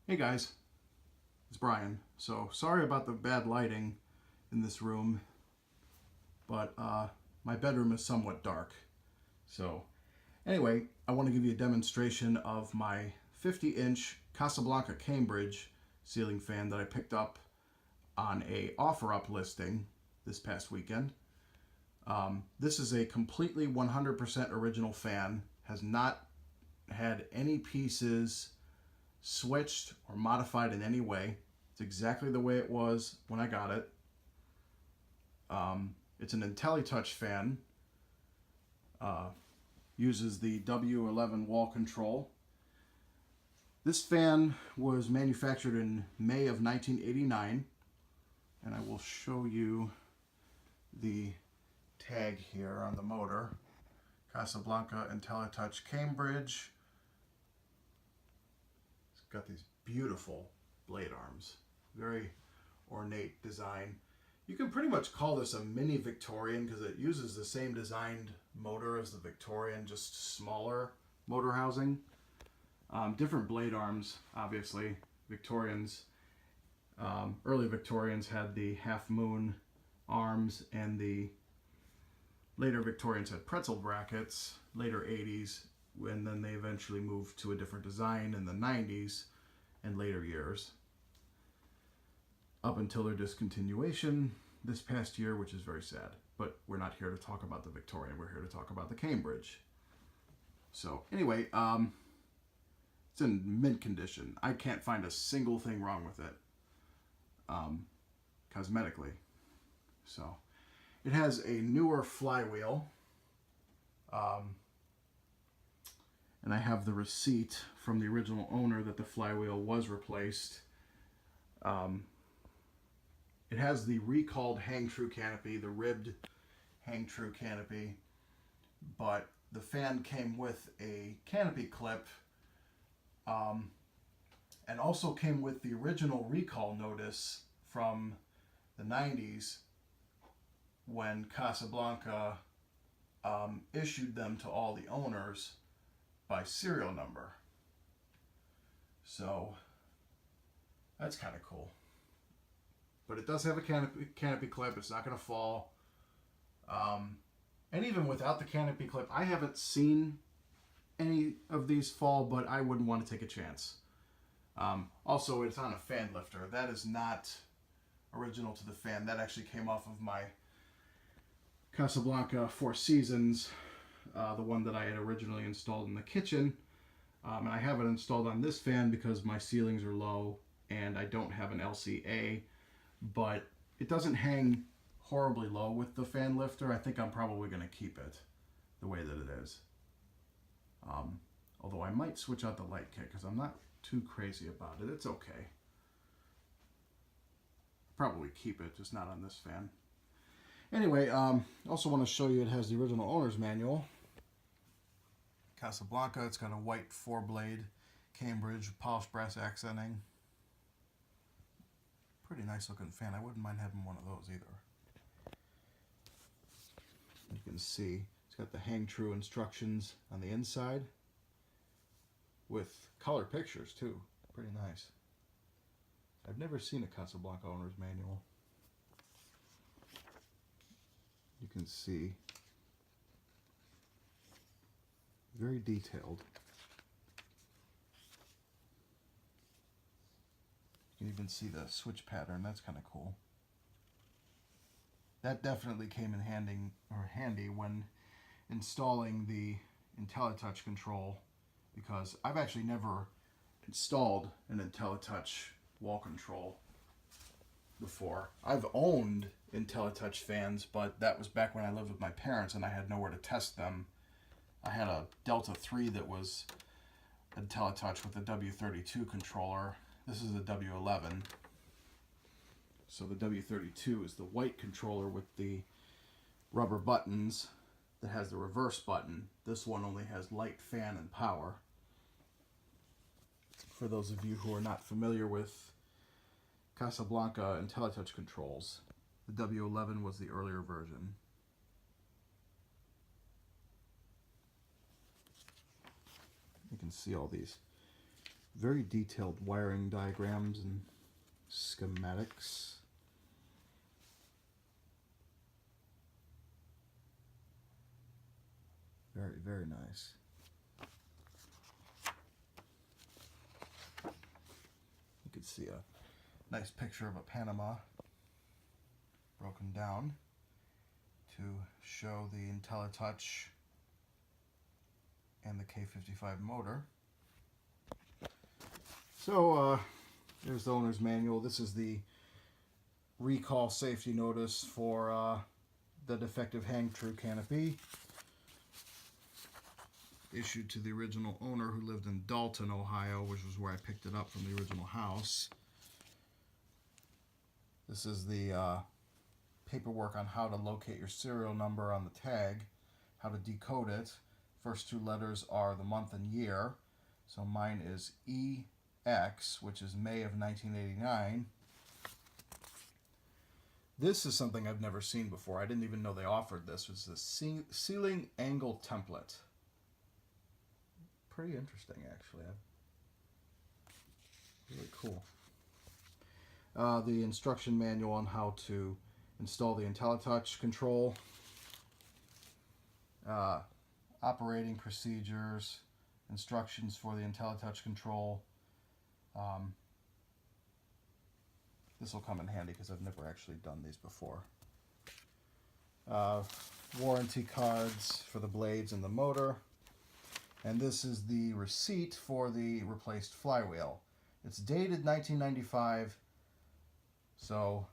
Hey guys, it's Brian. So sorry about the bad lighting in this room, but my bedroom is somewhat dark. So anyway, I want to give you a demonstration of my 50-inch Casablanca Cambridge ceiling fan that I picked up on a OfferUp listing this past weekend. This is a completely 100% original fan, has not had any pieces switched or modified in any way. It's exactly the way it was when I got it. It's an Inteli-Touch fan. Uses the W11 wall control. This fan was manufactured in May of 1989, and I will show you the tag here on the motor. Casablanca Inteli-Touch Cambridge. It's got these beautiful blade arms, very ornate design. You can pretty much call this a mini Victorian because it uses the same designed motor as the Victorian, just smaller motor housing. Different blade arms, obviously. Victorians, early Victorians had the half moon arms, and the later Victorians had pretzel brackets, later 80s, and then they eventually moved to a different design in the 90s and later years, up until their discontinuation this past year, which is very sad. But we're not here to talk about the Victorian, we're here to talk about the Cambridge. So anyway, it's in mint condition. I can't find a single thing wrong with it, cosmetically. So it has a newer flywheel, and I have the receipt from the original owner that the flywheel was replaced. It has the recalled hang-true canopy, the ribbed hang-true canopy, but the fan came with a canopy clip, and also came with the original recall notice from the 90s when Casablanca issued them to all the owners by serial number. So that's kind of cool. But it does have a canopy clip. It's not going to fall. And even without the canopy clip, I haven't seen any of these fall, but I wouldn't want to take a chance. Also, it's on a fan lifter. That is not original to the fan. That actually came off of my Casablanca Four Seasons, the one that I had originally installed in the kitchen. And I have it installed on this fan because my ceilings are low and I don't have an LCA, but it doesn't hang horribly low with the fan lifter. I think I'm probably going to keep it the way that it is. Although I might switch out the light kit because I'm not too crazy about it. It's okay. Probably keep it, just not on this fan. Anyway, also want to show you it has the original owner's manual. Casablanca, it's got a white 4-blade Cambridge, polished brass accenting. Pretty nice looking fan. I wouldn't mind having one of those either. You can see it's got the hang true instructions on the inside with color pictures too. Pretty nice. I've never seen a Casablanca owner's manual. You can see very detailed. You can even see the switch pattern. That's kind of cool. That definitely came in handy when installing the Inteli-Touch control, because I've actually never installed an Inteli-Touch wall control before. I've owned Inteli-Touch fans, but that was back when I lived with my parents and I had nowhere to test them. I had a Delta 3 that was Inteli-Touch with a W32 controller. This is a W11. So the W32 is the white controller with the rubber buttons that has the reverse button. This one only has light, fan, and power. For those of you who are not familiar with Casablanca Inteli-Touch controls, the W11 was the earlier version. You can see all these very detailed wiring diagrams and schematics. Very, very nice. You can see a nice picture of a Panama broken down to show the Inteli-Touch and the K55 motor. So there's the owner's manual. This is the recall safety notice for the defective hang-true canopy, issued to the original owner who lived in Dalton, Ohio, which was where I picked it up from the original house. This is the paperwork on how to locate your serial number on the tag, how to decode it. First two letters are the month and year. So mine is EX, which is May of 1989. This is something I've never seen before. I didn't even know they offered this. It's the ceiling angle template. Pretty interesting, actually. Really cool. The instruction manual on how to install the Inteli-Touch control. Operating procedures, instructions for the Inteli-Touch control. This will come in handy because I've never actually done these before. Warranty cards for the blades and the motor. And this is the receipt for the replaced flywheel. It's dated 1995, so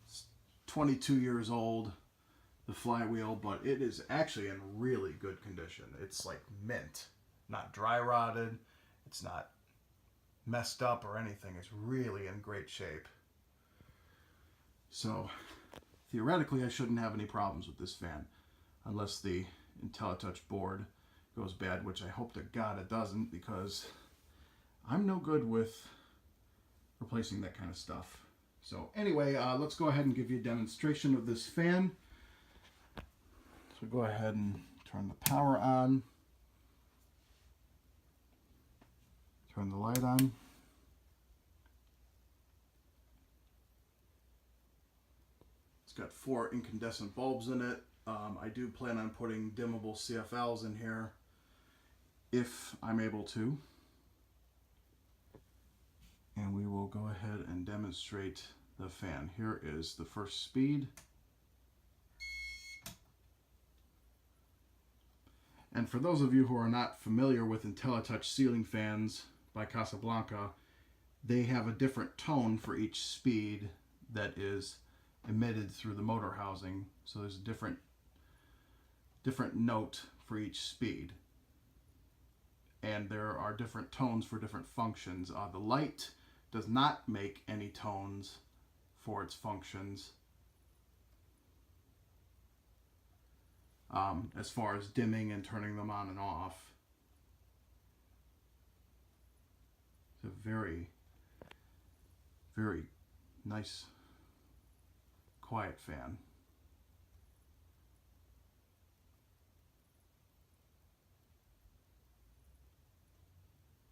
it's 22 years old, the flywheel, but it is actually in really good condition. It's like mint, not dry rotted, it's not messed up or anything. It's really in great shape. So theoretically I shouldn't have any problems with this fan, unless the Inteli-Touch board goes bad, which I hope to God it doesn't, because I'm no good with replacing that kind of stuff. So anyway, let's go ahead and give you a demonstration of this fan. So go ahead and turn the power on, turn the light on. It's got 4 incandescent bulbs in it. I do plan on putting dimmable CFLs in here if I'm able to. And we will go ahead and demonstrate the fan. Here is the first speed. And for those of you who are not familiar with Inteli-Touch ceiling fans by Casablanca, they have a different tone for each speed that is emitted through the motor housing. So there's a different note for each speed. And there are different tones for different functions. The light does not make any tones for its functions. As far as dimming and turning them on and off. It's a very, very nice, quiet fan.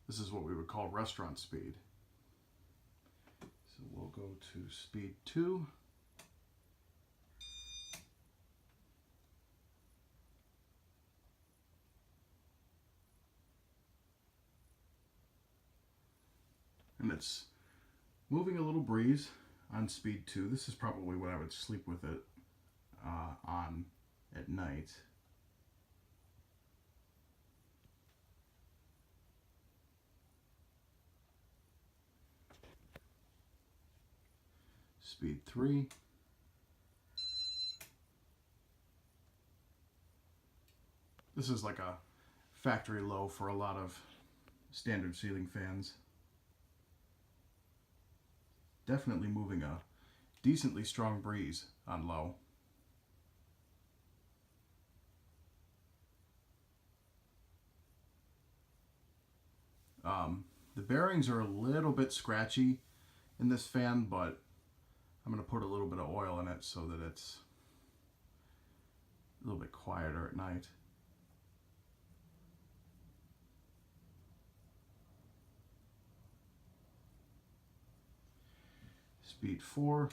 This is what we would call restaurant speed. So we'll go to speed 2. And it's moving a little breeze on speed 2. This is probably what I would sleep with it on at night. Speed 3. This is like a factory low for a lot of standard ceiling fans. Definitely moving a decently strong breeze on low. The bearings are a little bit scratchy in this fan, but I'm going to put a little bit of oil in it so that it's a little bit quieter at night. speed 4.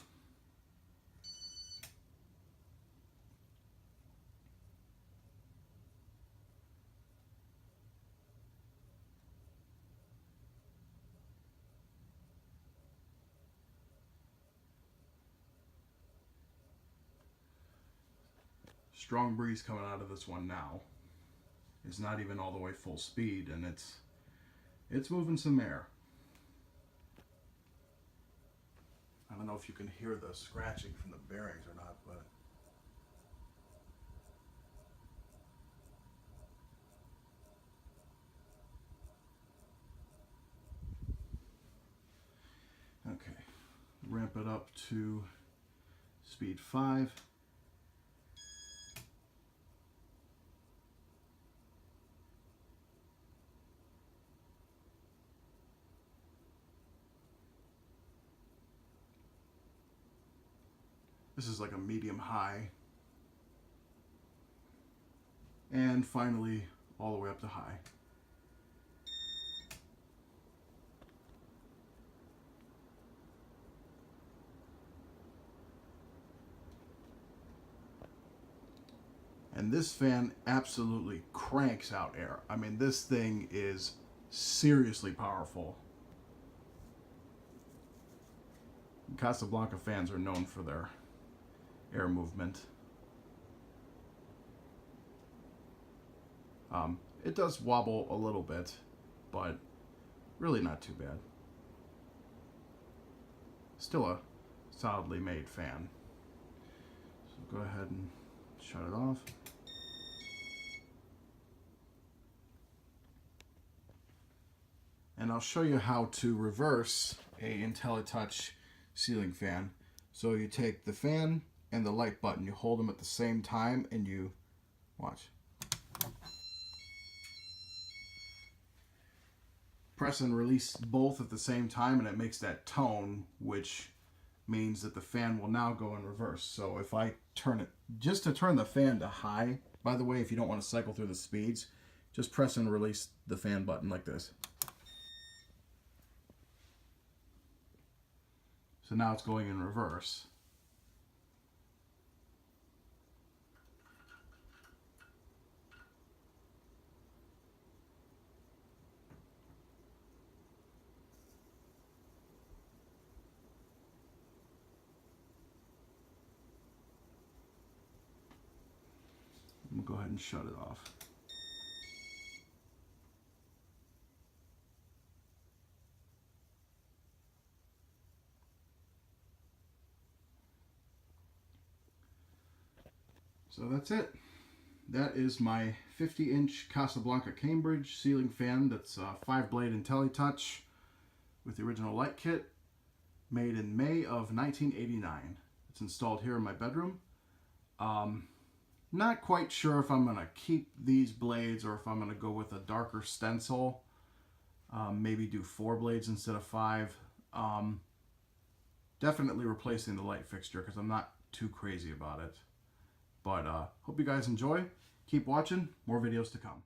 Strong breeze coming out of this one now. It's not even all the way full speed, and it's moving some air. I don't know if you can hear the scratching from the bearings or not, but okay. Ramp it up to speed 5. This is like a medium high. And finally, all the way up to high. And this fan absolutely cranks out air. I mean, this thing is seriously powerful. Casablanca fans are known for their air movement. It does wobble a little bit, but really not too bad. Still a solidly made fan. So go ahead and shut it off. And I'll show you how to reverse a Inteli-Touch ceiling fan. So you take the fan and the light button, you hold them at the same time, and you watch. Press and release both at the same time, and it makes that tone, which means that the fan will now go in reverse. So if I turn it, just to turn the fan to high, by the way, if you don't want to cycle through the speeds, just press and release the fan button like this. So now it's going in reverse. I'm going to go ahead and shut it off. So that's it. That is my 50-inch Casablanca Cambridge ceiling fan. That's a 5-blade Inteli-Touch with the original light kit, made in May of 1989. It's installed here in my bedroom. Not quite sure if I'm going to keep these blades or if I'm going to go with a darker stencil. Maybe do 4 blades instead of 5. Definitely replacing the light fixture because I'm not too crazy about it. But hope you guys enjoy. Keep watching. More videos to come.